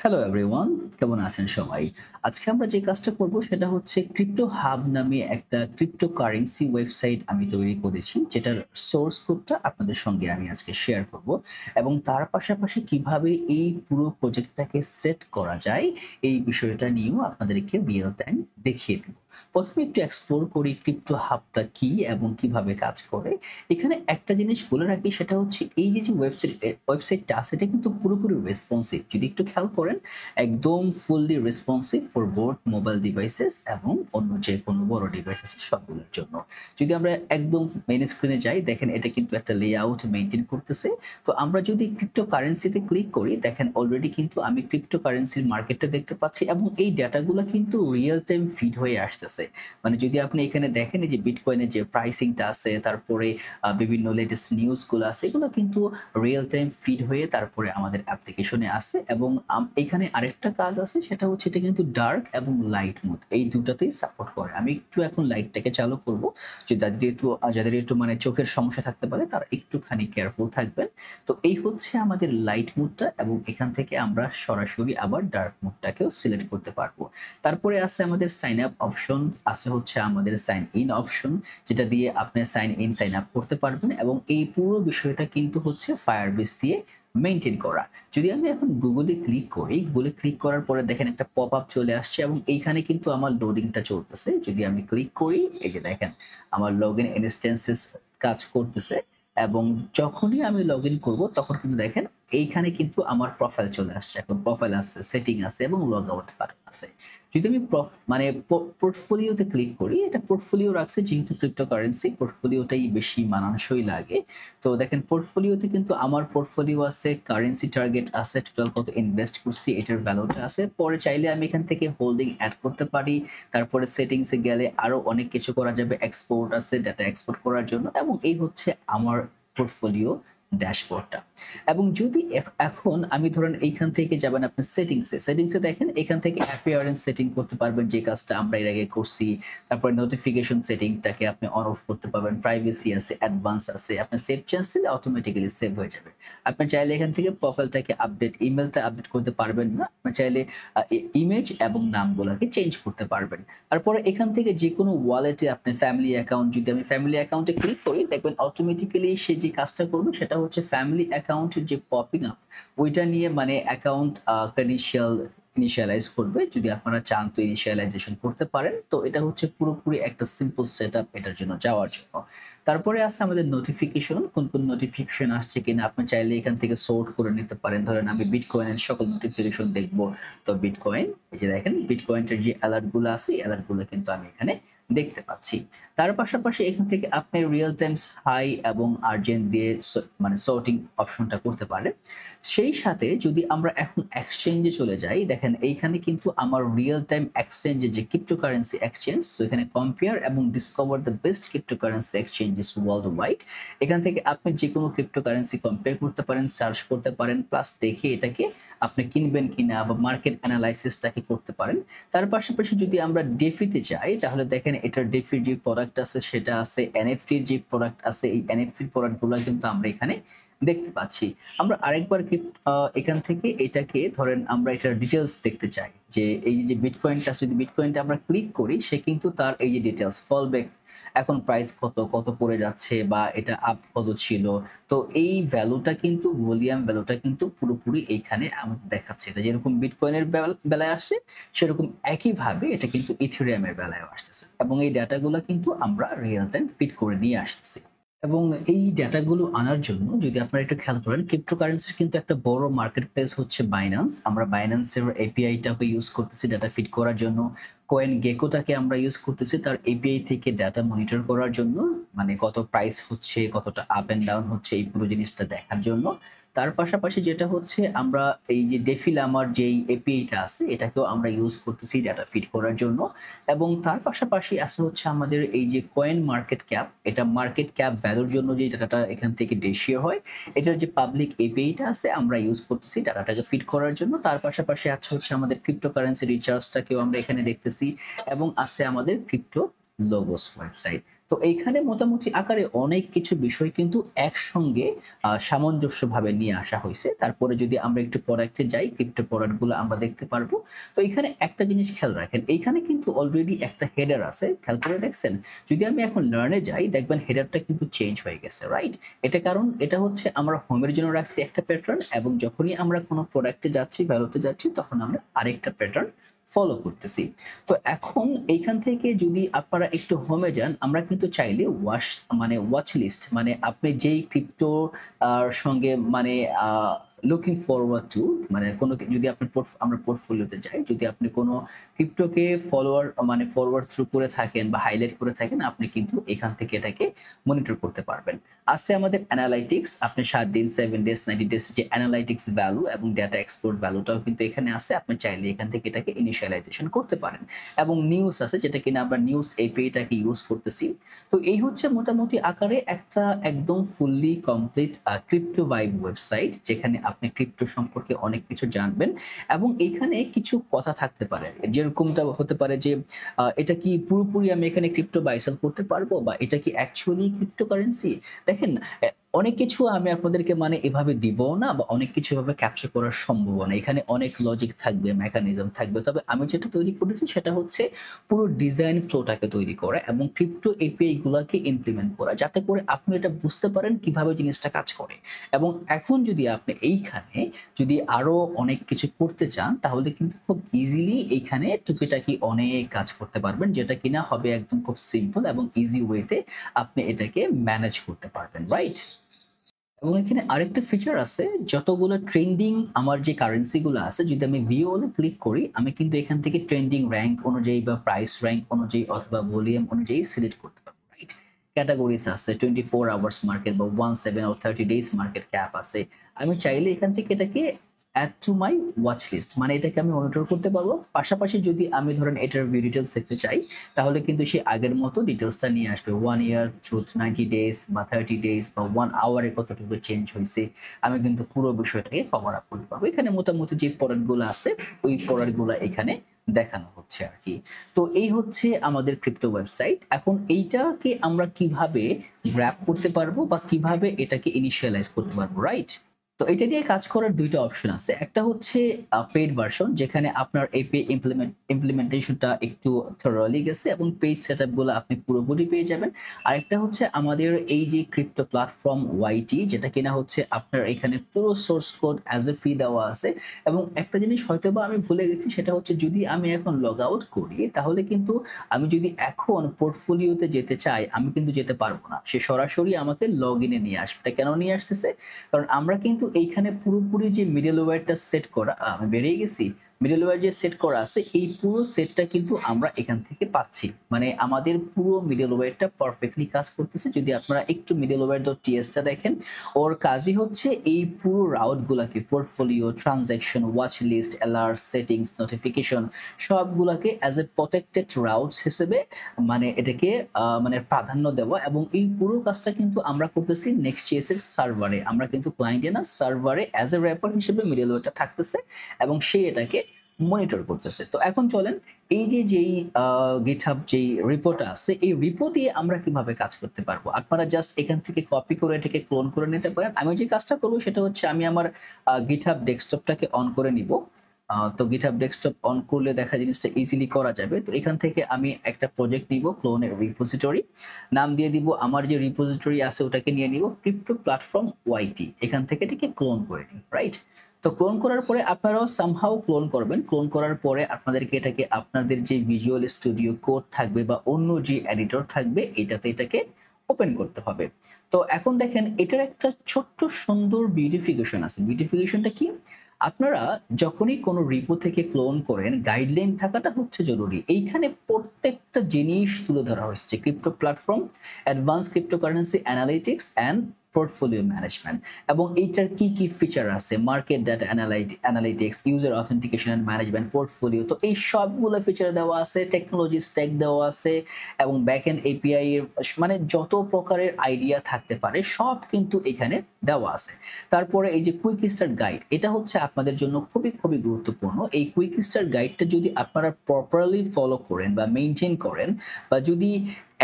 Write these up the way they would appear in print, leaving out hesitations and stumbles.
Hello everyone, কেমন আছেন সবাই? আজকে আমরা যে কাজটা করব সেটা হচ্ছে ক্রিপ্টো হাব নামে একটা ক্রিপ্টোকারেন্সি ওয়েবসাইট আমি তৈরি করেছি, যেটার সোর্স কোডটা আপনাদের সঙ্গে আমি আজকে শেয়ার করব এবং তার পাশাপাশি কিভাবে এই পুরো প্রজেক্টটাকে সেট করা যায় এই বিষয়টা নিয়েও আপনাদেরকে রিয়েল টাইম দেখিয়ে দেব। প্রথমে একটু এক্সপ্লোর করি ক্রিপ্টো হাবটা কি এবং কিভাবে কাজ করে। এখানে একটা জিনিস বলে রাখি, সেটা হচ্ছে এই যে ওয়েবসাইটটা আছে এটা কিন্তু পুরোপুরি রেসপন্সিভ। যদি একটু খেয়াল করেন, একদম fully responsive for both mobile devices এবং অন্য যে কোনো বড় ডিভাইসেস সবগুলোর জন্য। যদি আমরা একদম মেইন স্ক্রিনে যাই, দেখেন এটা কিন্তু একটা লেআউট মেইনটেইন করতেছে। তো আমরা যদি ক্রিপ্টোকারেন্সিতে ক্লিক করি, দেখেন অলরেডি কিন্তু আমি ক্রিপ্টোকারেন্সির মার্কেটটা দেখতে পাচ্ছি এবং এই ডেটাগুলা কিন্তু রিয়েল টাইম ফিড হয়ে আসতেছে। মানে যদি আপনি এখানে দেখেন এই যে বিটকয়েনের যে প্রাইসিংটা আছে, তারপরে বিভিন্ন লেটেস্ট নিউজগুলো আছে, এগুলো কিন্তু রিয়েল টাইম ফিড হয়ে তারপরে আমাদের অ্যাপ্লিকেশনে আসে। এবং এখানে আরেকটা কাজ আছে, সেটা হচ্ছে এটা কিন্তু ডার্ক এবং লাইট মোড এই দুটাতেই সাপোর্ট করে। আমি একটু এখন লাইটটাকে চালু করব, যে যাদের একটু মানে চোখের সমস্যা থাকতে পারে তারা একটুখানি কেয়ারফুল থাকবেন। তো এই হচ্ছে আমাদের লাইট মোডটা এবং এখান থেকে আমরা সরাসরি আবার ডার্ক মোডটাকেও সিলেক্ট করতে পারবো। তারপরে আছে আমাদের সাইন আপ অপশন, আছে হচ্ছে আমাদের সাইন ইন অপশন, যেটা দিয়ে আপনি সাইন ইন সাইন আপ করতে পারবেন এবং এই পুরো বিষয়টা কিন্তু হচ্ছে ফায়ারবেস দিয়ে মেইনটেইন করা। যদি আমি এখন গুগলে ক্লিক করি, গুগলে ক্লিক করার পরে দেখেন একটা পপআপ চলে আসছে এবং এইখানে কিন্তু আমার লোডিংটা চলতেছে। যদি আমি ক্লিক করি, এই যে দেখেন আমার লগইন ইনস্ট্যান্সেস কাজ করতেছে এবং যখনই আমি লগইন করব তখন কিন্তু দেখেন এইখানে কিন্তু আমার প্রোফাইল চলে আসছে। এখন প্রোফাইল আছে, সেটিং আছে এবং লগ আউট বাটন আছে। যদি আমি মানে পোর্টফোলিওতে ক্লিক করি, এটা পোর্টফোলিও রাখছে যেহেতু ক্রিপ্টোকারেন্সি, পোর্টফোলিওটাই বেশি মানানসই লাগে। তো দেখেন পোর্টফোলিওতে কিন্তু আমার পোর্টফোলিও আছে, কারেন্সি টার্গেট আছে, টোটাল কত ইনভেস্ট করছি এটার ভ্যালুটা আছে। পরে চাইলে আমি এখান থেকে হোল্ডিং অ্যাড করতে পারি। তারপরে সেটিংসে গেলে আরো অনেক কিছু করা যাবে, এক্সপোর্ট আছে ডাটা এক্সপোর্ট করার জন্য এবং এই হচ্ছে আমার পোর্টফোলিও ড্যাশবোর্ডটা। এবং যদি এখন আমি ধরেন এইখান থেকে যাবেন আপনি সেটিংসে দেখেন এখান থেকে অ্যাপিয়ারেন্স সেটিং করতে পারবেন, যে কাজটা আমরা এর আগে করছি। তারপরে নোটিফিকেশন সেটিংটাকে আপনি অন অফ করতে পারবেন, প্রাইভেসি আছে, অ্যাডভান্স আছে। আপনি সেভ চেঞ্জ দিলে অটোমেটিক্যালি সেভ হয়ে যাবে। আপনি চাইলে এখান থেকে প্রোফাইলটাকে ইমেলটা আপডেট করতে পারবেন না, আপনি চাইলে ইমেজ এবং নামগুলোকে চেঞ্জ করতে পারবেন। তারপরে এখান থেকে যে কোনো ওয়ালেটে আপনি ফ্যামিলি অ্যাকাউন্ট, যদি আমি ফ্যামিলি অ্যাকাউন্টে ক্লিক করি দেখবেন অটোমেটিক্যালি সে যে কাজটা করবে সেটা হচ্ছে ফ্যামিলি অ্যাকাউন্টের যে পপিং আপ ওইটা নিয়ে মানে অ্যাকাউন্ট ক্রেডেনশিয়াল ইনিশিয়ালাইজ করবে। যদি আপনারা চান তো ইনিশিয়ালাইজেশন করতে পারেন। তো এটা হচ্ছে পুরোপুরি একটা সিম্পল সেটআপ এটার জন্য যাওয়ার জন্য। তারপরে আছে আমাদের নোটিফিকেশন, কোন নোটিফিকেশন আসছে কিনা আপনি চাইলে এখান থেকে সর্ট করে নিতে পারেন। ধরেন আমি বিটকয়েনের সকল নোটিফিকেশন দেখব, তো বিটকয়েন, এই যে দেখেন বিটকয়েনের যে অ্যালার্ট গুলো আছে এই অ্যালার্ট গুলো কিন্তু আমি এখানে দেখতে পাচ্ছি। তার পাশাপাশি এখান থেকে আপনি রিয়েল টাইমস হাই এবং আর্জেন্ট দিয়ে মানে সর্টিং অপশনটা করতে পারেন। সেই সাথে যদি আমরা এখন এক্সচেঞ্জে চলে যাই, দেখেন এইখানে কিন্তু আমার রিয়েল টাইম এক্সচেঞ্জের যে ক্রিপ্টোকারেন্সি এক্সচেঞ্জ, তো এখানে কম্পেয়ার এবং discover the best cryptocurrency exchanges world wide. এখান থেকে আপনি যে কোনো ক্রিপ্টোকারেন্সি কম্পেয়ার করতে পারেন, সার্চ করতে পারেন, প্লাস দেখে এটাকে আপনি কিনবেন কিনা বা মার্কেট অ্যানালাইসিসটাকে করতে পারেন। তার পাশাপাশি যদি আমরা ডেফিতে যাই, তাহলে দেখেন এটার ডেফির যে প্রোডাক্ট আছে সেটা আছে, এনএফটির যে প্রোডাক্ট আছে এই এনএফটির প্রোডাক্টগুলো কিন্তু আমরা এখানে দেখতে পাচ্ছি। আমরা আরেকবার এখান থেকে এটাকে ধরেন আমরা এটার ডিটেলস দেখতে চাই, যে এই যে বিটকয়েনটা, যদি বিটকয়েনটা আমরা ক্লিক করি সে কিন্তু তার এই যে ডিটেলস ফল ব্যাক, এখন প্রাইস কত পড়ে যাচ্ছে বা এটা আপ কত ছিল। তো এই ভ্যালুটা কিন্তু ভলিউম ভ্যালুটা কিন্তু পুরোপুরি এইখানে আমাদের দেখাচ্ছে। এটা যেরকম বিটকয়েনের বেলায় আসে সেরকম একইভাবে এটা কিন্তু ইথেরিয়ামের বেলায় আসতেছে এবং এই ডাটাগুলো কিন্তু আমরা রিয়েল টাইম ফিট করে নিয়ে আসতেছি। এবং এই ডেটাগুলো আনার জন্য যদি আপনারা একটু খেয়াল করেন, ক্রিপ্টোকারেন্সির কিন্তু একটা বড় মার্কেট প্লেস হচ্ছে বাইন্যান্স। আমরা বাইন্যান্সের এপিআইটাকে ইউজ করতেছি ডাটা ফিট করার জন্য। কয়েন গেকোটাকে আমরা ইউজ করতেছি তার এপিআই থেকে ডাটা মনিটর করার জন্য, মানে কত প্রাইস হচ্ছে, কতটা আপ এন্ড ডাউন হচ্ছে এই পুরো জিনিসটা দেখার জন্য। তার পাশাপাশি যেটা হচ্ছে আমরা এই যে ডেফিলামার যেই এপিআইটা আছে এটাকেও আমরা ইউজ করতেছি ডাটা ফিট করার জন্য। এবং তার পাশাপাশি আছে হচ্ছে আমাদের এই যে কয়েন মার্কেট ক্যাপ, এটা মার্কেট ক্যাপ ভ্যালুর জন্য যে ডাটাটা এখান থেকে শেয়ার হয়, এটার যে পাবলিক এপিআইটা আছে আমরা ইউজ করতেছি ডাটাটাকে ফিট করার জন্য। তার পাশাপাশি আছে হচ্ছে আমাদের ক্রিপ্টোকারেন্সি রিচার্জটাকেও আমরা এখানে দেখতেছি এবং আছে আমাদের ক্রিপ্টো লোগোস ওয়েবসাইট। তো এইখানে মোটামুটি আকারে অনেক কিছু বিষয় কিন্তু একসঙ্গে সামঞ্জস্যভাবে নিয়ে আসা হয়েছে। তারপরে যদি আমরা একটু প্রোডাক্টে যাই, ক্রিপ্টো প্রোডাক্টগুলো আমরা দেখতে পারবো। তো এখানে একটা জিনিস খেয়াল রাখেন, এইখানে কিন্তু অলরেডি একটা হেডার আছে। খেয়াল করে দেখছেন? যদি আমি এখন লার্নে যাই, দেখবেন হেডারটা কিন্তু চেঞ্জ হয়ে গেছে, রাইট? এটা কারণ এটা হচ্ছে আমরা হোমের জন্য রাখছি একটা প্যাটার্ন, এবং যখনই আমরা কোনো প্রোডাক্টে যাচ্ছি, ভ্যালুতে যাচ্ছি, তখন আমরা আরেকটা প্যাটার্ন ফলো করতেছি। তো এখন এইখান থেকে যদি আপনারা একটু হোমে যান, আমরা কিন্তু চাইলে ওয়াচ লিস্ট, মানে আপনি যেই ক্রিপ্টো সঙ্গে মানে লুকিং ফরওয়ার্ড টু, মানে কোনো যদি আপনি আমরা পোর্টফোলিওতে যাই, যদি আপনি কোনো ক্রিপ্টোকে ফরওয়ার্ড থ্রু করে থাকেন বা হাইলাইট করে থাকেন, আপনি কিন্তু এখান থেকে এটাকে মনিটর করতে পারবেন। আছে আমাদের অ্যানালাইটিক্স, আপনি 7 দিন, 7 ডেজ, 90 ডেজ যে অ্যানালাইটিক্স ভ্যালু এবং ডেটা এক্সপোর্ট ভ্যালুটাও কিন্তু এখানে আছে। আপনি চাইলে এখান থেকে এটাকে ইনিশিয়ালাইজেশন করতে পারেন। এবং নিউজ আছে, যেটা কিনা আমরা নিউজ এপিআইটাকে ইউজ করতেছি। তো এই হচ্ছে মোটামুটি আকারে একটা একদম fully complete crypto vibe website, যেখানে আপনি ক্রিপ্টো সম্পর্কে অনেক কিছু জানবেন। এবং এইখানে কিছু কথা থাকতে পারে, যেরকমটা হতে পারে যে এটা কি পুরোপুরি আমি এখানে ক্রিপ্টো বাই সেল করতে পারবো, বা এটা কি অ্যাকচুয়ালি ক্রিপ্টোকারেন্সি। দেখেন, অনেক কিছু আমি আপনাদেরকে মানে এভাবে দিব না, বা অনেক কিছু এভাবে ক্যাপচার করা সম্ভব না। এখানে অনেক লজিক থাকবে, মেকানিজম থাকবে। তবে আমি যেটা তৈরি করেছি সেটা হচ্ছে পুরো ডিজাইন ফ্লোটাকে তৈরি করা এবং ক্রিপ্টো এপিআই গুলাকে ইমপ্লিমেন্ট করা, যাতে করে আপনি এটা বুঝতে পারেন কিভাবে জিনিসটা কাজ করে। এবং এখন যদি আপনি এইখানে যদি আরো অনেক কিছু করতে চান, তাহলে কিন্তু খুব ইজিলি এইখানে টুকিটাকি অনেক কাজ করতে পারবেন, যেটা কিনা হবে একদম খুব সিম্পল এবং ইজি ওয়েতে আপনি এটাকে ম্যানেজ করতে পারবেন, রাইট? এবং এখানে আরেকটা ফিচার আছে, যতগুলো ট্রেন্ডিং আমার যে কারেন্সি গুলো আছে, যদি আমি ভিউ হলে ক্লিক করি, আমি কিন্তু এখান থেকে ট্রেন্ডিং র্যাঙ্ক অনুযায়ী বা প্রাইস র্যাঙ্ক অনুযায়ী অথবা ভলিউম অনুযায়ী সিলেক্ট করতে পারবো, রাইট? ক্যাটাগরিজ আছে, 24 আওয়ার্স মার্কেট বা 17 or 30 ডেজ মার্কেট ক্যাপ আছে। আমি চাইলে এখান থেকে এটাকে add to my watch list, মানে এটাকে আমি মনিটর করতে পারবো। পাশাপাশি যদি আমি ধরেন এটার ভিউ ডিটেলস দেখতে চাই, তাহলে কিন্তু সে আগের মতো ডিটেলসটা নিয়ে আসবে, 1 ইয়ার থ্রু 90 ডেজ বা 30 ডেজ বা 1 আওয়ারে কতটুকু চেঞ্জ হয়েছে। আমি কিন্তু পুরো বিষয়টাকে কভার আপ করতে পারবো। এখানে মোটামুটি যে প্রোডাক্টগুলো আছে, ওই প্রোডাক্টগুলো এখানে দেখানো হচ্ছে আর কি। তো এই হচ্ছে আমাদের ক্রিপ্টো ওয়েবসাইট। এখন এইটাকে আমরা কিভাবে গ্র্যাব করতে পারবো বা কিভাবে এটাকে ইনিশিয়ালাইজ করতে পারবো, রাইট? তো এটা দিয়ে কাজ করার ২ টা অপশন আছে। একটা হচ্ছে পেইড ভার্সন, যেখানে আপনার এপিআই ইমপ্লিমেন্টেশনটা একটু থরলি গেছে এবং পেজ সেটআপ গুলো আপনি পুরোপুরি পেয়ে যাবেন। আরেকটা হচ্ছে আমাদের এই যে ক্রিপ্টো প্ল্যাটফর্ম ওয়াইটি, যেটা কিনা হচ্ছে আপনার এখানে পুরো সোর্স কোড অ্যাজ এ ফি দেওয়া আছে। এবং একটা জিনিস হয়তোবা আমি ভুলে গেছি, সেটা হচ্ছে যদি আমি এখন লগ আউট করি, তাহলে কিন্তু আমি যদি এখন পোর্টফোলিওতে যেতে চাই, আমি কিন্তু যেতে পারবো না। সে সরাসরি আমাকে লগ ইনে নিয়ে আসবে। এটা কেন নিয়ে আসতেছে? কারণ আমরা কিন্তু এইখানে পুরোপুরি যে মিডলওয়্যারটা সেট করা, আমি বেরিয়ে গেছি, মিডলওয়্যার যে সেট করা আছে, এই পুরো সেটটা কিন্তু আমরা এখান থেকে পাচ্ছি। মানে আমাদের পুরো মিডলওয়্যারটা পারফেক্টলি কাজ করতেছে। যদি আপনারা একটু middleware.ts টা দেখেন, ওর কাজই হচ্ছে এই পুরো রাউটগুলাকে, portfolio, transaction, watch list, alert, settings, notification, সবগুলাকে অ্যাজ এ প্রটেক্টেড রাউটস হিসেবে মানে এটাকে মানে প্রাধান্য দেওয়া। এবং এই পুরো কাজটা কিন্তু আমরা করতেছি নেক্সটজেএস এর সার্ভারে। আমরা কিন্তু ক্লায়েন্টে না, সার্ভারে অ্যাজ এ র্যাপার হিসেবে মিডলওয়্যারটা থাকতেছে এবং সে এটাকে মনিটর করতেছে। তো এখন চলেন এই যে যেই GitHub যেই রিপোটা আছে, এই রিপো দিয়ে আমরা কিভাবে কাজ করতে পারবো। আপনারা জাস্ট এখান থেকে কপি করে এটাকে ক্লোন করে নিতে পারেন। আমি যে কাজটা করবো সেটা হচ্ছে, আমি আমার GitHub ডেস্কটপটাকে অন করে নিব। তো GitHub ডেস্কটপ অন করলে দেখা জিনিসটা ইজিলি করা যাবে। তো এখান থেকে আমি একটা প্রজেক্ট নিব, ক্লোনের রিপোজিটরি নাম দিয়ে দিব। আমার যে রিপোজিটরি আছে ওটাকে নিয়ে নিব ক্রিপ্টো প্ল্যাটফর্ম ওয়াইটি, এখান থেকে এটাকে ক্লোন করে নিই, রাইট? তো ক্লোন করার পরে আপনারাও সামহাউ ক্লোন করবেন। ক্লোন করার পরে আপনাদেরকে এটাকে আপনাদের যে ভিজুয়াল স্টুডিও কোড থাকবে বা অন্য যে এডিটর থাকবে, এটাতে এটাকে ওপেন করতে হবে। তো এখন দেখেন, এটার একটা ছোট্ট সুন্দর বিউটিফিকেশন আছে। বিউটিফিকেশনটা কি? আপনারা যখনই কোনো রিপো থেকে ক্লোন করেন, গাইডলাইন থাকাটা হচ্ছে জরুরি। এইখানে প্রত্যেকটা জিনিস তুলে ধরা হয়েছে, crypto platform, advance cryptocurrency analytics and portfolio management, এবং এইটার কি কি ফিচার আছে, market data analytics, user authentication and management, portfolio. তো এই সবগুলো ফিচার দেওয়া আছে, টেকনোলজি স্ট্যাক দেওয়া আছে, এবং ব্যাকএন্ড এপিআই এর মানে যত প্রকারের আইডিয়া থাকতে পারে সব কিন্তু এখানে দেওয়া আছে। তারপরে এই যে কুইক স্টার্ট গাইড, এটা হচ্ছে আপনাদের জন্য খুবই খুবই গুরুত্বপূর্ণ। এই কুইক স্টার্ট গাইডটা যদি আপনারা প্রপারলি ফলো করেন বা মেনটেন করেন, বা যদি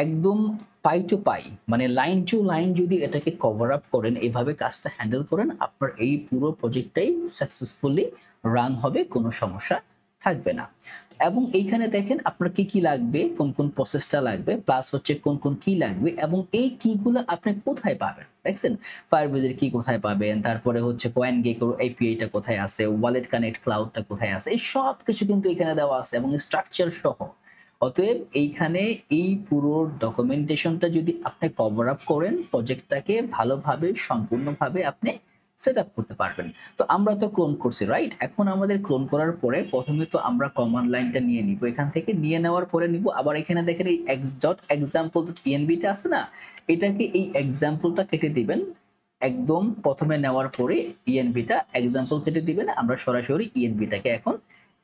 একদম পাই টু পাই মানে লাইন টু লাইন যদি এটাকে কভার আপ করেন, এভাবে কাজটা হ্যান্ডেল করেন, আপনার এই পুরো প্রজেক্টটাই সাকসেসফুলি রান হবে, কোনো সমস্যা থাকবে না। এবং এইখানে দেখেন আপনার কি কি লাগবে, কোন কোন প্রসেসটা লাগবে, প্লাস হচ্ছে কোন কোন কি লাগবে এবং এই কিগুলো আপনি কোথায় পাবেন দেখছেন। ফায়ারবেজের কি কোথায় পাবেন, তারপরে হচ্ছে CoinGecko এপিআইটা কোথায় আছে, ওয়ালেট কানেক্ট ক্লাউডটা কোথায় আছে, এই সব কিছু কিন্তু এখানে দেওয়া আছে এবং স্ট্রাকচার সহ। অতএব এইখানে এই পুরো ডকুমেন্টেশনটা যদি আপনি কভার আপ করেন, প্রজেক্টটাকে ভালোভাবে সম্পূর্ণভাবে আপনি সেট আপ করতে পারবেন। তো আমরা তো ক্লোন করছি রাইট, এখন আমাদের ক্লোন করার পরে প্রথমে তো আমরা কমান্ড লাইনটা নিয়ে নিব, এখান থেকে নিয়ে নেওয়ার পরে নিব আবার এখানে দেখেন এই example.env টা আছে না, এটাকে এই এক্সাম্পলটা কেটে দিবেন। একদম প্রথমে নেওয়ার পরে ইএনভিটা এক্সাম্পল কেটে দিবেন, আমরা সরাসরি ইএনভিটাকে এখন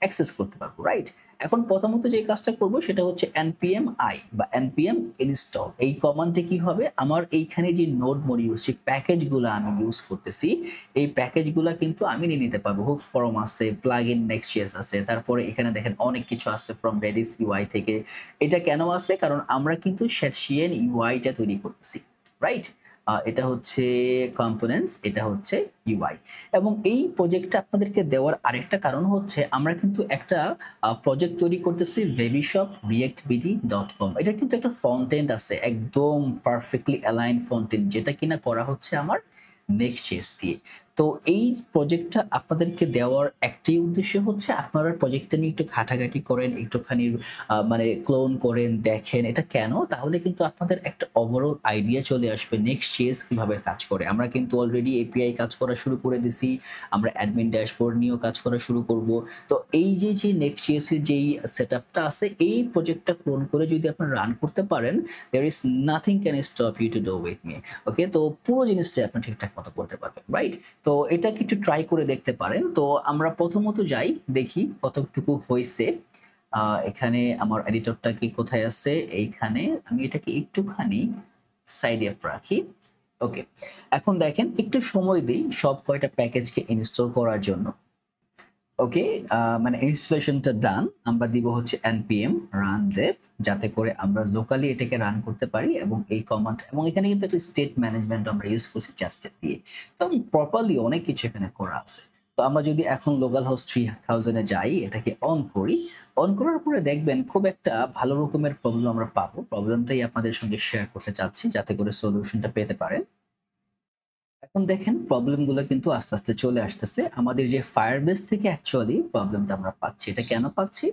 অ্যাক্সেস করতে পারবো রাইট। এখন প্রথমত যে কাজটা করব সেটা হচ্ছে npm i বা npm install, এই কমান্ডে কি হবে, আমার এইখানে যে নোড মডিউল সেই প্যাকেজগুলো আমি ইউজ করতেছি, এই প্যাকেজগুলো কিন্তু আমি নিয়ে নিতে পারবো। হুক ফর্ম আছে, প্লাগইন নেক্সট.js আছে, তারপরে এখানে দেখেন অনেক কিছু আছে ফ্রম রেডিস ইউআই থেকে। এটা কেন আছে, কারণ আমরা কিন্তু সেশিয়ান ইউআইটা তৈরি করতেছি রাইট। এটা হচ্ছে কম্পোনেন্টস, এটা হচ্ছে ইউআই। এবং এই প্রজেক্টটা আপনাদেরকে দেওয়ার আরেকটা কারণ হচ্ছে আমরা কিন্তু একটা প্রজেক্ট তৈরি করতেছি webshop.reactbd.com, এটা কিন্তু একটা ফ্রন্ট এন্ড আছে একদম পারফেক্টলি অ্যালাইন ফ্রন্ট এন্ড, যেটা কিনা করা হচ্ছে আমার নেক্সট.js দিয়ে। তো এই প্রজেক্টটা আপনাদেরকে দেওয়ার একটাই উদ্দেশ্য হচ্ছে আপনারা প্রজেক্টটা নিয়ে একটু ঘাটাঘাটি করেন, একটুখানি মানে ক্লোন করেন, দেখেন এটা কেন, তাহলে কিন্তু আপনাদের একটা ওভারঅল আইডিয়া চলে আসবে নেক্সট.js কিভাবে কাজ করে। আমরা কিন্তু অলরেডি এপিআই কাজ করা শুরু করে দিছি, আমরা অ্যাডমিন ড্যাশবোর্ড নিয়েও কাজ করা শুরু করব। তো এই যে যে নেক্সট.js এর যেই সেটআপটা আছে, এই প্রজেক্টটা ক্লোন করে যদি আপনারা রান করতে পারেন, there is nothing can stop you to do with me, ওকে। তো পুরো জিনিসটা আপনি ঠিকঠাক মতো করতে পারবেন রাইট। তো এটা একটু ট্রাই করে দেখতে পারেন। তো আমরা প্রথমত যাই, দেখি কতটুকু হয়েছে। এখানে আমার এডিটরটা কি কোথায় আছে, এইখানে আমি এটাকে একটুখানি সাইডে রাখি। ওকে, এখন দেখেন একটু সময় দিই সব কয়টা প্যাকেজকে ইনস্টল করার জন্য। ওকে, মানে ইনস্টলেশনটা ডান, আমরা দিব হচ্ছে npm run dev, যাতে করে আমরা লোকালি এটাকে রান করতে পারি এবং এই কমান্ড, এবং এখানে কিন্তু একটা স্টেট ম্যানেজমেন্ট আমরা ইউজ করছি জাস্ট দিয়ে। তো প্রপারলি অনেক কিছু এখানে করা আছে। তো আমরা যদি এখন লোকাল হোস্ট 3000 এ যাই, এটাকে অন করি, অন করার পরে দেখবেন খুব একটা ভালো রকমের প্রবলেম আমরা পাবো। প্রবলেমটাই আপনাদের সঙ্গে শেয়ার করতে চাচ্ছি যাতে করে সলিউশনটা পেতে পারেন। এখন দেখেন প্রবলেমগুলো কিন্তু আস্তে আস্তে চলে আসতেছে। আমাদের যে ফায়ারবেস থেকে অ্যাকচুয়ালি প্রবলেমটা আমরা পাচ্ছি, এটা কেন পাচ্ছি,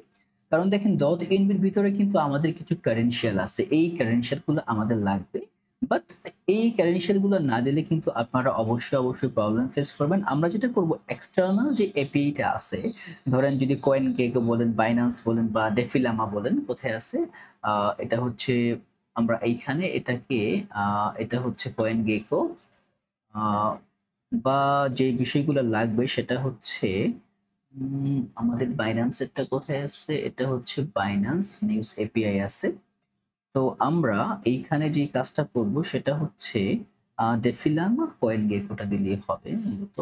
কারণ দেখেন .env এর ভিতরে কিন্তু আমাদের কিছু ক্রেডেনশিয়াল আছে, এই ক্রেডেনশিয়ালগুলো আমাদের লাগবে। বাট এই ক্রেডেনশিয়ালগুলো না দিলে কিন্তু আপনারা অবশ্যই প্রবলেম ফেস করবেন। আমরা যেটা করব, এক্সটার্নাল যে এপিআইটা আছে, ধরেন যদি CoinGecko বলেন, বাইন্যান্স বলেন বা ডেফিলামা বলেন, কোথায় আছে, এটা হচ্ছে আমরা এইখানে এটাকে এটা হচ্ছে CoinGecko, বা যে বিষয়গুলো লাগবে সেটা হচ্ছে আমাদের বাইন্যান্সেরটা কোথায় আছে, এটা হচ্ছে বাইন্যান্স নিউজ এপিআই আছে। তো আমরা এইখানে যে কাজটা করব সেটা হচ্ছে ডেফিলামা CoinGeckoটা দিলেই হবে মূলত।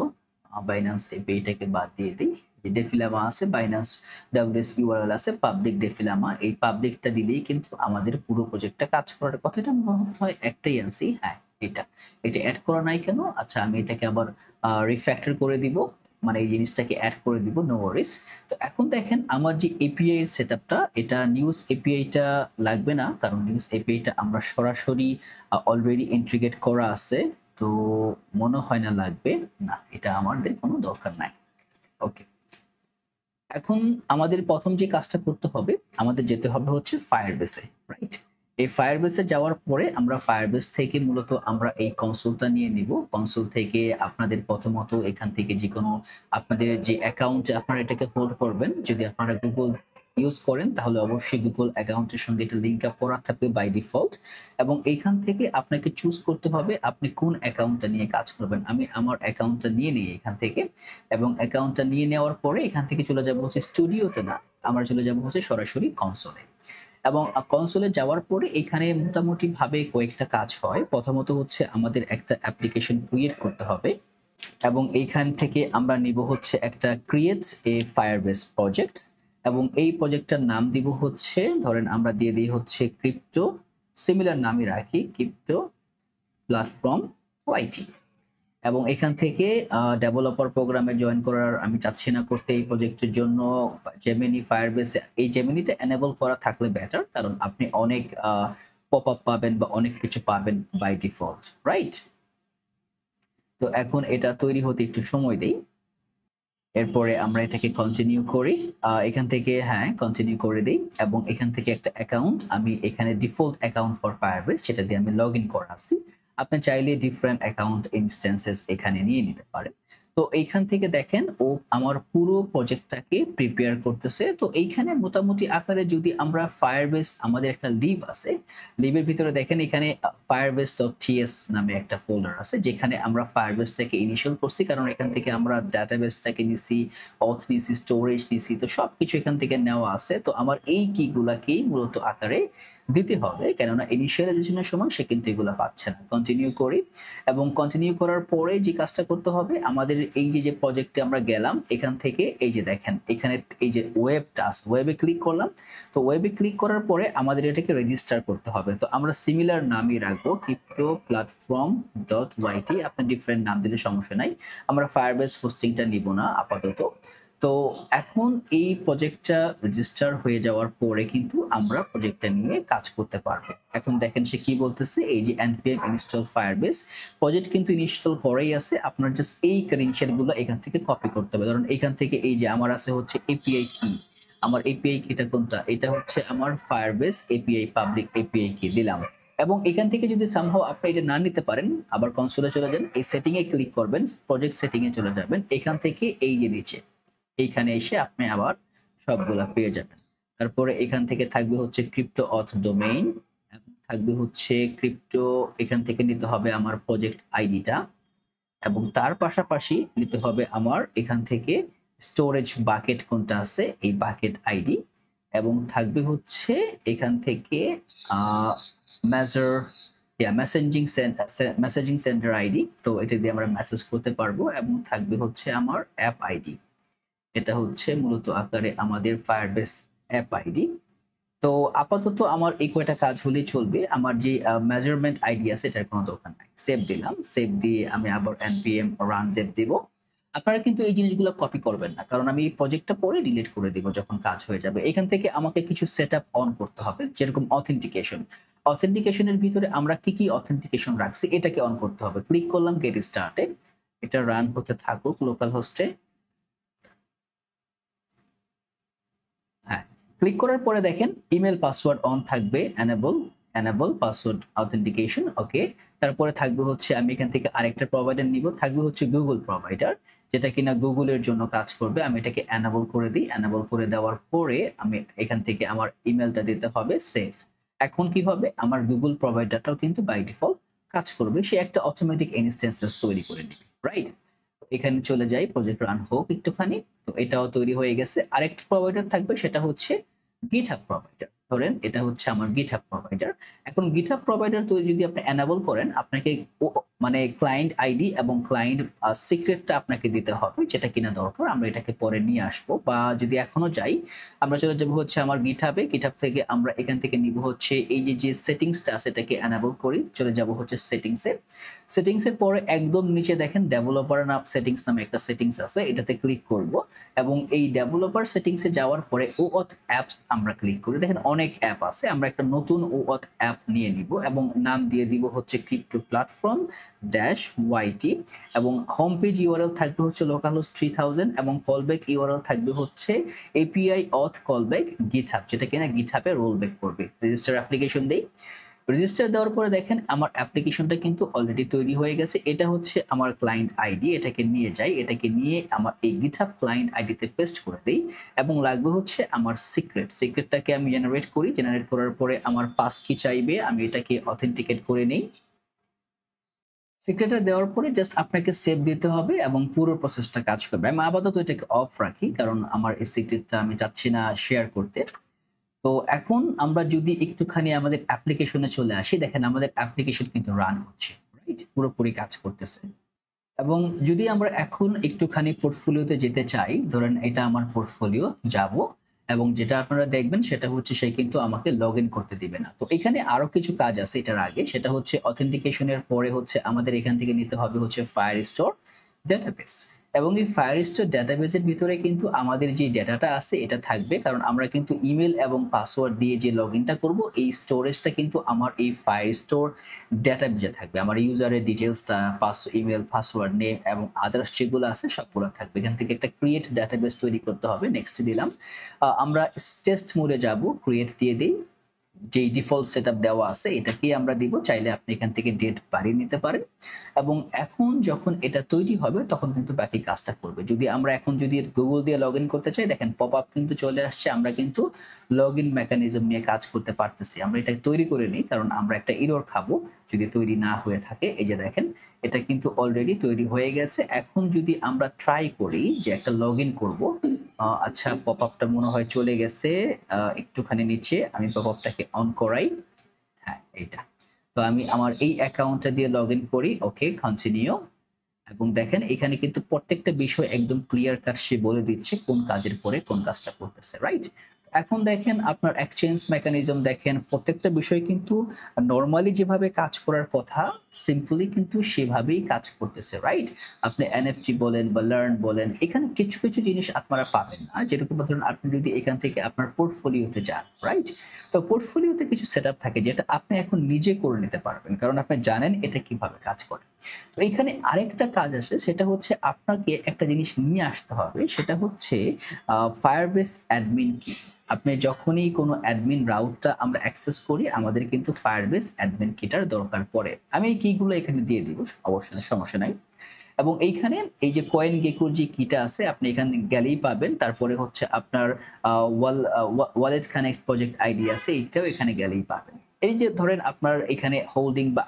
বাইন্যান্স এপিআইটাকে বাদ দিয়ে দিই, যে ডেফিলামা আছে, বাইন্যান্স ডাব্লিউএস ইউআরএল আছে, পাবলিক ডেফিলামা, এই পাবলিকটা দিলেই কিন্তু আমাদের পুরো প্রজেক্টটা কাজ করার কথা। এটা মনে হয় একটাই আনছি, হ্যাঁ এটা এটা অ্যাড করা নাই কেন, আচ্ছা আমি এটাকে আবার রিফ্যাক্টর করে দিব, মানে এই জিনিসটাকে অ্যাড করে দিব, নো ওয়ারিস। তো এখন দেখেন আমার যে এপিআই এর সেটআপটা, এটা নিউজ এপিআইটা লাগবে না, কারণ নিউজ এপিআইটা আমরা সরাসরি অলরেডি ইন্টিগ্রেট করা আছে, তো মনে হয় না লাগবে, না এটা আমাদের কোনো দরকার নাই। ওকে, এখন আমাদের প্রথম যে কাজটা করতে হবে, আমাদের যেতে হবে হচ্ছে ফায়ারবেসে রাইট। এই ফায়ারবেসে যাওয়ার পরে আমরা ফায়ারবেস থেকে মূলত আমরা এই কনসোলটা নিয়ে নিব। কনসোল থেকে আপনাদের প্রথমত এখান থেকে যে কোনো আপনাদের যে অ্যাকাউন্টে আপনারা এটাকে হোল্ড করবেন, যদি আপনারা গুগল ইউজ করেন তাহলে অবশ্যই গুগল অ্যাকাউন্টের সঙ্গে এটা লিঙ্ক আপ করা থাকবে বাই ডিফল্ট। এবং এইখান থেকে আপনাকে চুজ করতে হবে আপনি কোন অ্যাকাউন্টটা নিয়ে কাজ করবেন। আমি আমার অ্যাকাউন্টটা নিয়ে নিই এখান থেকে, এবং অ্যাকাউন্টটা নিয়ে নেওয়ার পরে এখান থেকে চলে যাব হচ্ছে স্টুডিওতে, না আমরা চলে যাব হচ্ছে সরাসরি কনসোলে। এবং কনসোলে যাওয়ার পরে এখানে মোটামুটি ভাবে কয়েকটা কাজ হয়। প্রথমত হচ্ছে আমাদের একটা অ্যাপ্লিকেশন ক্রিয়েট করতে হবে, এবং এইখান থেকে আমরা নিব হচ্ছে একটা ক্রিয়েটস এ ফায়ারবেস প্রজেক্ট, এবং এই প্রজেক্টটার নাম দিব হচ্ছে, ধরেন আমরা দিয়ে দিই হচ্ছে ক্রিপ্টো সিমিলার নামই রাখি ক্রিপ্টো প্ল্যাটফর্ম ওয়াইটি। এবং এখান থেকে ডেভেলপার প্রোগ্রামে জয়েন করার আমি চাচ্ছি না করতে এই প্রজেক্টের জন্য। জেমিনি ফায়ারবেস, এই জেমিনিটা এনেবল করা থাকলে বেটার, কারণ আপনি অনেক পপ আপ পাবেন বা অনেক কিছু পাবেন বাই ডিফল্ট, রাইট? তো এখন এটা তৈরি হতে একটু সময় দেই, এরপরে আমরা এটাকে কন্টিনিউ করি। এখান থেকে হ্যাঁ কন্টিনিউ করে দিই, এবং এখান থেকে একটা অ্যাকাউন্ট আমি এখানে ডিফল্ট অ্যাকাউন্ট ফর ফায়ারবেস সেটা দিয়ে আমি লগ ইন করা আছি। আপনি চাইলে ডিফারেন্ট অ্যাকাউন্ট ইনস্ট্যান্সেস এখানে নিয়ে নিতে পারেন। তো এইখান থেকে দেখেন ও আমার পুরো প্রজেক্টটাকে প্রিপেয়ার করতেছে। তো এইখানে মোটামুটি আকারে যদি আমরা ফায়ারবেস, আমাদের একটা লিব আছে, লিবের ভিতরে দেখেন এখানে firebase.ts নামে একটা ফোল্ডার আছে যেখানে আমরা ফায়ারবেসটাকে ইনিশিয়াল করছি, কারণ এখান থেকে আমরা ডাটাবেসটাকে নিছি, অথ নিছি, স্টোরেজ নিছি, তো সবকিছু এখান থেকে নেওয়া আছে। তো আমার এই কিগুলাকেই মূলত আকারে দিতে হবে, কেননা ইনিশিয়ালাইজেশনের সময় সে কিন্তু এগুলো পাচ্ছে না। কন্টিনিউ করি, এবং কন্টিনিউ করার পরে যে কাজটা করতে হবে, আমাদের এই যে প্রজেক্টে আমরা গেলাম, এখান থেকে এই যে দেখেন এখানে এই যে ওয়েব টাস্ক, ওয়েবে ক্লিক করলাম। তো ওয়েবে ক্লিক করার পরে আমাদের এটাকে রেজিস্টার করতে হবে। তো আমরা সিমিলার নামই রাখবো ক্রিপ্টো প্ল্যাটফর্ম ডট ওয়াইটি, আপনি ডিফারেন্ট নাম দিলে সমস্যা নাই, আমরা ফায়ারবেস হোস্টিংটা নিব না আপাতত। তো এখন এই প্রজেক্টটা রেজিস্টার হয়ে যাওয়ার পরে কিন্তু আমরা প্রজেক্টটা নিয়ে কাজ করতে পারবো। এখন দেখেন সে কি বলতেছে, এই যে npm ইনস্টল ফায়ারবেস, প্রজেক্ট কিন্তু ইনস্টল করেই আছে, আপনার জাস্ট এই ক্রেডেনশিয়ালগুলো এখান থেকে কপি করতে হবে। ধরুন এখান থেকে এই যে আমার আছে হচ্ছে এপিআই কি, আমার এপিআই কিটা কোনটা, এটা হচ্ছে আমার ফায়ারবেস এপিআই, পাবলিক এপিআই কি দিলাম। এবং এখান থেকে যদি সামহাও আপনি এটা না নিতে পারেন, আবার কনসোলে চলে যান, এই সেটিং এ ক্লিক করবেন, প্রজেক্ট সেটিং এ চলে যাবেন, এখান থেকে এই যে নিচে এইখানে এসে আপনি আবার সবগুলা পেয়ে যাবেন। তারপরে এখান থেকে থাকবে হচ্ছে ক্রিপ্টো অথ ডোমেইন, থাকবে হচ্ছে ক্রিপ্টো, এখান থেকে নিতে হবে আমার প্রজেক্ট আইডিটা, এবং তার পাশাপাশি নিতে হবে আমার এখান থেকে স্টোরেজ বাকেট কোনটা আছে এই বাকেট আইডি, এবং থাকবে হচ্ছে এখান থেকে মেজার মেসেজিং সেন্টার আইডি, তো এটা দিয়ে আমরা মেসেজ করতে পারবো, এবং থাকবে হচ্ছে আমার অ্যাপ আইডি, এটা হচ্ছে মূলত আকারে আমাদের ফায়ারবেস অ্যাপ আইডি। তো আপাতত আমার এই কয়টা কাজ হলেই চলবে, আমার যে মেজারমেন্ট আইডি আছে এটার কোনো দরকার নাই। সেভ দিলাম, সেভ দিয়ে আমি আবার npm রান দেব দিব। আপনারা কিন্তু এই জিনিসগুলো কপি করবেন না, কারণ আমি এই প্রজেক্টটা পরে ডিলিট করে দিব যখন কাজ হয়ে যাবে। এখান থেকে আমাকে কিছু সেটআপ অন করতে হবে, যেরকম অথেন্টিকেশন। অথেন্টিকেশনের ভিতরে আমরা কি কি অথেন্টিকেশন রাখছি এটাকে অন করতে হবে। ক্লিক করলাম গেট স্টার্টে, এটা রান হতে থাকুক লোকাল হোস্টে। হ্যাঁ, ক্লিক করার পরে দেখেন ইমেল পাসওয়ার্ড অন থাকবে, এনেবল পাসওয়ার্ড অথেন্টিকেশন, ওকে। তারপরে থাকবে হচ্ছে আমি এখান থেকে আরেকটা প্রোভাইডার নিব, থাকবে হচ্ছে গুগল প্রোভাইডার, যেটা কিনা গুগলের জন্য কাজ করবে। আমি এটাকে এনেবল করে দিই, এনেবল করে দেওয়ার পরে আমি এখান থেকে আমার ইমেলটা দিতে হবে সেভ। এখন কি হবে, আমার গুগল প্রোভাইডারটাও কিন্তু বাই ডিফল্ট কাজ করবে, সে একটা অটোমেটিক ইনস্ট্যান্সেস তৈরি করে নেবে, রাইট? এখানে চলে যাই, প্রজেক্ট রান হোক একটুখানি। তো এটাও তৈরি হয়ে গেছে। আরেকটা প্রোভাইডার থাকবে, সেটা হচ্ছে গিটহাব প্রোভাইডার। ধরেন এটা হচ্ছে আমার গিটহাব প্রোভাইডার। এখন গিটহাব প্রোভাইডার তো যদি আপনি এনেবল করেন, আপনাকে মানে ক্লায়েন্ট আইডি এবং ক্লায়েন্ট সিক্রেটটা আপনাকে দিতে হবে, যেটা কিনা দরকার, আমরা এটাকে পরে নিয়ে আসবো। বা যদি এখনো যাই, আমরা চলে যাবো হচ্ছে আমার গিটহাবে, গিটহাব থেকে আমরা এখান থেকে নিব হচ্ছে এই যে সেটিংসটা আছে এটাকে এনেবল করি, চলে যাব হচ্ছে সেটিংসে। সেটিংসের পরে একদম নিচে দেখেন ডেভেলপার নাম সেটিংস নামে একটা সেটিংস আছে, এটাতে ক্লিক করব, এবং এই ডেভেলপার সেটিংসে যাওয়ার পরে ওঅথ অ্যাপস আমরা ক্লিক করি। দেখেন অনেক অ্যাপ আছে, আমরা একটা নতুন ওঅথ অ্যাপ নিয়ে নিব এবং নাম দিয়ে দিব হচ্ছে ক্রিপ্টো প্ল্যাটফর্ম ড্যাশ ওয়াইটি, এবং হোম পেজ ইউআরএল থাকবে হচ্ছে লোকালহোস্ট 3000, এবং কলব্যাক ইউআরএল থাকবে হচ্ছে এপিআই অথ কলব্যাক গিটহাব, যেটা কিনা গিটহাবে রোল ব্যাক করবে। রেজিস্টার অ্যাপ্লিকেশন দেই, রেজিস্টার দেওয়ার পরে দেখেন আমার অ্যাপ্লিকেশনটা কিন্তু অলরেডি তৈরি হয়ে গেছে। এটা হচ্ছে আমার ক্লায়েন্ট আইডি, এটাকে নিয়ে যাই, এটাকে নিয়ে আমার এই গিটহাব ক্লায়েন্ট আইডিতে পেস্ট করে দেই, এবং লাগবে হচ্ছে আমার সিক্রেটটাকে আমি জেনারেট করি। জেনারেট করার পরে আমার পাস কি চাইবে, আমি এটাকে অথেন্টিকেট করে নেই। সিক্রেটটা দেওয়ার পরে জাস্ট আপনাকে সেভ দিতে হবে এবং পুরো প্রসেসটা কাজ করবে। আমি আপাতত এটাকে অফ রাখি, কারণ আমার এই সিক্রেটটা আমি চাচ্ছি না শেয়ার করতে। তো এখন আমরা যদি একটুখানি আমাদের অ্যাপ্লিকেশনে চলে আসি, দেখেন আমাদের অ্যাপ্লিকেশন কিন্তু রান হচ্ছে, রাইট? পুরোপুরি কাজ করতেছে। এবং যদি আমরা এখন একটুখানি পোর্টফোলিওতে যেতে চাই, ধরেন এটা আমার পোর্টফোলিও, যাব এবং যেটা আপনারা দেখবেন সেটা হচ্ছে সে কিন্তু আমাকে লগ ইন করতে দিবে না। তো এখানে আরো কিছু কাজ আছে এটার আগে, সেটা হচ্ছে অথেন্টিকেশনের পরে হচ্ছে আমাদের এখান থেকে নিতে হবে হচ্ছে ফায়ারস্টোর ডেটাবেস। এবং এই ফায়ারস্টোর ডেটাবেসের ভিতরে কিন্তু আমাদের যে ডেটাটা আছে এটা থাকবে, কারণ আমরা কিন্তু ইমেল এবং পাসওয়ার্ড দিয়ে যে লগ ইনটা করবো এই স্টোরেজটা কিন্তু আমার এই ফায়ারস্টোর ডেটাবেসে থাকবে। আমার ইউজারের ডিটেলসটা, ইমেল, পাসওয়ার্ড, নেম এবং আদার্স যেগুলো আছে সবগুলো থাকবে। এখান থেকে একটা ক্রিয়েট ডেটাবেস তৈরি করতে হবে। নেক্সট দিলাম। আমরা টেস্ট মোডে যাব, ক্রিয়েট দিয়ে দিই। যেই ডিফল্ট সেটআপ দেওয়া আছে এটাকেই আমরা দিব, চাইলে আপনি এখান থেকে ডেট বাড়িয়ে নিতে পারেন। এবং এখন যখন এটা তৈরি হবে তখন কিন্তু বাকি কাজটা করবে। যদি আমরা এখন যদি গুগল দিয়ে লগ ইন করতে চাই, দেখেন পপ আপ কিন্তু চলে আসছে, আমরা কিন্তু লগ ইন মেকানিজম নিয়ে কাজ করতে পারতেছি। আমরা এটা তৈরি করে নিই, কারণ আমরা একটা এরর খাবো যদি তৈরি না হয়ে থাকে। এই যে দেখেন এটা কিন্তু অলরেডি তৈরি হয়ে গেছে। এখন যদি আমরা ট্রাই করি যে একটা লগ ইন করবো, আচ্ছা পপ আপটা মনে হয় চলে গেছে একটুখানি নিচে, আমি পপ আপটাকে অন করাই। হ্যাঁ এইটা। তো আমি আমার এই অ্যাকাউন্টটা দিয়ে লগ ইন করি, ওকে কন্টিনিউ। এবং দেখেন এখানে কিন্তু প্রত্যেকটা বিষয় একদম ক্লিয়ার কাট সে বলে দিচ্ছে কোন কাজের পরে কোন কাজটা করতেছে, রাইট? এখন দেখেন আপনার এক্সচেঞ্জ মেকানিজম, দেখেন প্রত্যেকটা বিষয় কিন্তু নর্মালি যেভাবে কাজ করার কথা সিম্পলি কিন্তু সেভাবেই কাজ করতেছে, রাইট? আপনি এনএফটি বলেন বা লার্ন বলেন, এখানে কিছু কিছু জিনিস আপনারা পাবেন না, যেরকম ধরুন আপনি যদি এখান থেকে আপনার পোর্টফোলিওতে যান, রাইট? তো পোর্টফোলিওতে কিছু সেটআপ থাকে যেটা আপনি এখন নিজে করে নিতে পারবেন, কারণ আপনি জানেন এটা কিভাবে কাজ করে। তো এখানে আরেকটা কাজ আছে, সেটা হচ্ছে আপনাকে একটা জিনিস নিয়ে আসতে হবে, সেটা হচ্ছে ফায়ারবেস অ্যাডমিন কি। আপনি যখনই কোনো অ্যাডমিন রাউটটা আমরা অ্যাক্সেস করি আমাদের কিন্তু ফায়ারবেস অ্যাডমিন কিটার দরকার পড়ে। আমি এই কিগুলো এখানে দিয়ে দিব, অবশ্যই সমস্যা নাই। এবং এইখানে এই যে কয়েন গেকোর যে কিটা আছে আপনি এখানে গেলেই পাবেন। তারপরে হচ্ছে আপনার ওয়ালেট কানেক্ট প্রজেক্ট আইডি আছে, এইটাও এখানে গেলেই পাবেন। এই যে ধরেন আপনার এখানে হোল্ডিং বা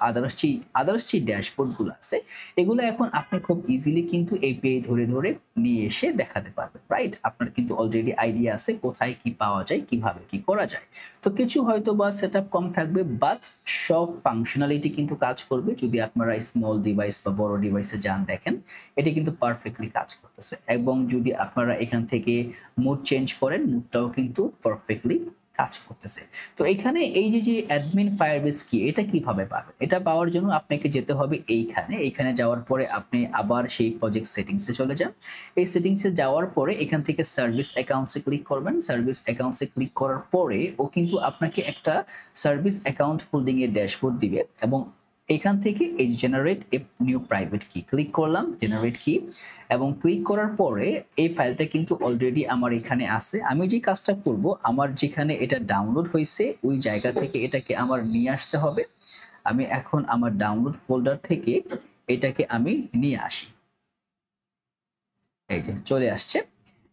আদার্স যে ড্যাশবোর্ডগুলো আছে এগুলো এখন আপনি খুব ইজিলি কিন্তু এপিআই ধরে ধরে নিয়ে এসে দেখাতে পারবেন, রাইট? আপনার কিন্তু অলরেডি আইডিয়া আছে কোথায় কি পাওয়া যায়, কিভাবে কি করা যায়। তো কিছু হয়তো বা সেটআপ কম থাকবে, বাট সব ফাংশনালিটি কিন্তু কাজ করবে। যদি আপনারা স্মল ডিভাইস বা বড় ডিভাইসে যান, দেখেন এটা কিন্তু পারফেক্টলি কাজ করতেছে। এবং যদি আপনারা এখান থেকে মুড চেঞ্জ করেন, মুডটাও কিন্তু পারফেক্টলি কাজ করতেছে। তো এখানে এই যে অ্যাডমিন ফায়ারবেস কি, এটা কিভাবে পাবেন? এটা পাওয়ার জন্য আপনাকে যেতে হবে এইখানে যাওয়ার পরে আপনি আবার সেই প্রজেক্ট সেটিংসে চলে যান। এই সেটিংসে যাওয়ার পরে এখান থেকে সার্ভিস অ্যাকাউন্টসে ক্লিক করবেন। সার্ভিস অ্যাকাউন্টসে ক্লিক করার পরে ও কিন্তু আপনাকে একটা সার্ভিস অ্যাকাউন্ট হোল্ডিং এর ড্যাশবোর্ড দিবে। এবং এখান থেকে এই জেনারেট এ নিউ প্রাইভেট কি ক্লিক করলাম, জেনারেট কি। এবং ক্লিক করার পরে এই ফাইলটা কিন্তু অলরেডি আমার এখানে আছে। আমি যে কাজটা করব, আমার যেখানে এটা ডাউনলোড হয়েছে ওই জায়গা থেকে এটাকে আমার নিয়ে আসতে হবে। আমি এখন আমার ডাউনলোড ফোল্ডার থেকে এটাকে আমি নিয়ে আসি। এই যে চলে আসছে।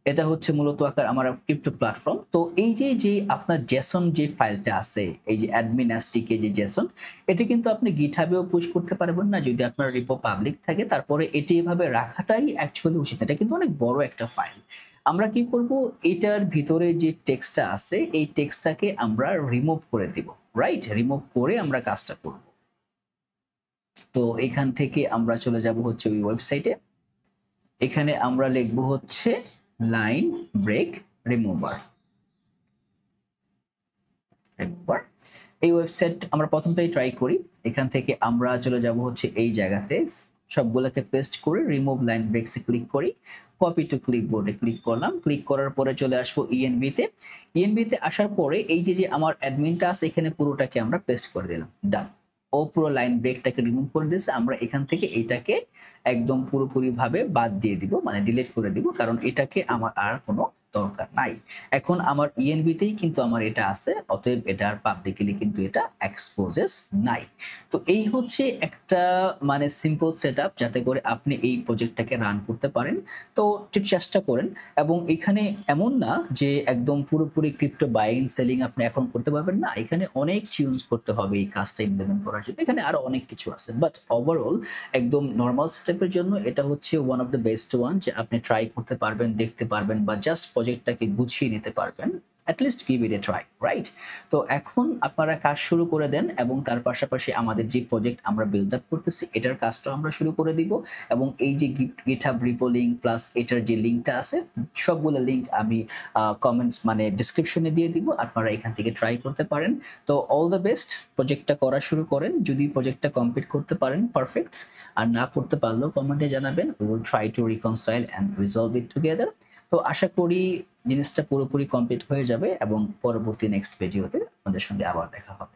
এটা হচ্ছে মূলত আমার ক্রিপ্টো প্ল্যাটফর্ম। তো এই যে আপনার জেসন যে ফাইলটা আছে, এই যে অ্যাডমিন এসটিকে যে জেসন, এটা কিন্তু আপনি গিটহাবেও পুশ করতে পারবেন না যদি আপনার রিপো পাবলিক থাকে। তারপরে এটি এভাবে রাখাটাই অ্যাকচুয়ালি উচিত। এটা কিন্তু অনেক বড় একটা ফাইল। আমরা কি করব, এটার ভিতরে যে টেক্সটটা আছে এই টেক্সটটাকে আমরা রিমুভ করে দিব, রাইট? রিমুভ করে আমরা কাজটা করব। তো এখান থেকে আমরা চলে যাব হচ্ছে ওই ওয়েবসাইটে। এখানে আমরা লিখব হচ্ছে লাইন ব্রেক রিমুভার। এই ওয়েবসাইট আমরা প্রথমটাই ট্রাই করি। এখান থেকে আমরা চলে যাব হচ্ছে এই জায়গাতে, সবগুলোকে পেস্ট করে রিমুভ লাইন ব্রেকসে ক্লিক করি। কপি টু ক্লিপবোর্ডে ক্লিক করলাম। ক্লিক করার পরে চলে আসবো ইএনভিতে। ইএনভিতে আসার পরে এই যে আমার অ্যাডমিনটা আছে এখানে পুরোটাকে আমরা পেস্ট করে দিলাম, ডান। ও পুরো লাইন ব্রেকটাকে রিমুভ করে দিয়েছে। আমরা এখান থেকে এইটাকে একদম পুরোপুরি ভাবে বাদ দিয়ে দিব, মানে ডিলিট করে দিব, কারণ এটাকে আমার আর কোনো দরকার নাই। এখন আমার ইএনভিতেই কিন্তু আমার এটা আছে, অতএব এটা আর পাবলিকলি কিন্তু এটা এক্সপোজেস নাই। তো এই হচ্ছে একটা মানে সিম্পল সেটআপ যাতে করে আপনি এই প্রজেক্টটাকে রান করতে পারেন। তো একটু চেষ্টা করেন। এবং এখানে এমন না যে একদম পুরোপুরি ক্রিপ্টো বাইং সেলিং আপনি এখন করতে পারবেন না, এখানে অনেক টিউনস করতে হবে এই কাজটা ইমপ্লিমেন্ট করার জন্য। এখানে আরো অনেক কিছু আছে, বাট ওভারঅল একদম নর্মাল সেটআপের জন্য এটা হচ্ছে one of the best one, যে আপনি ট্রাই করতে পারবেন, দেখতে পারবেন বা জাস্ট প্রজেক্টটাকে গুছিয়ে নিতে পারবেন। At least give it A try, right? তো এখন আপনারা কাজ শুরু করে দেন এবং তার পাশাপাশি আমাদের যে প্রজেক্ট আমরা বিল্ড আপ করতেছি এটার কাজটাও আমরা শুরু করে দিব এবং এই যে গিটহাব রিপো লিঙ্ক প্লাস এটার যে লিঙ্কটা আছে সবগুলো লিঙ্ক আমি কমেন্টস মানে ডিসক্রিপশনে দিয়ে দিব, আপনারা এখান থেকে ট্রাই করতে পারেন। তো অল দ্য বেস্ট, প্রজেক্টটা করা শুরু করেন। যদি প্রজেক্টটা কমপ্লিট করতে পারেন পারফেক্ট, আর না করতে পারলেও কমেন্টে জানাবেন, we will try to reconcile and resolve it together. তো আশা করি জিনিসটা পুরোপুরি কমপ্লিট হয়ে যাবে এবং পরবর্তী নেক্সট ভিডিওতে আপনাদের সঙ্গে আবার দেখা হবে।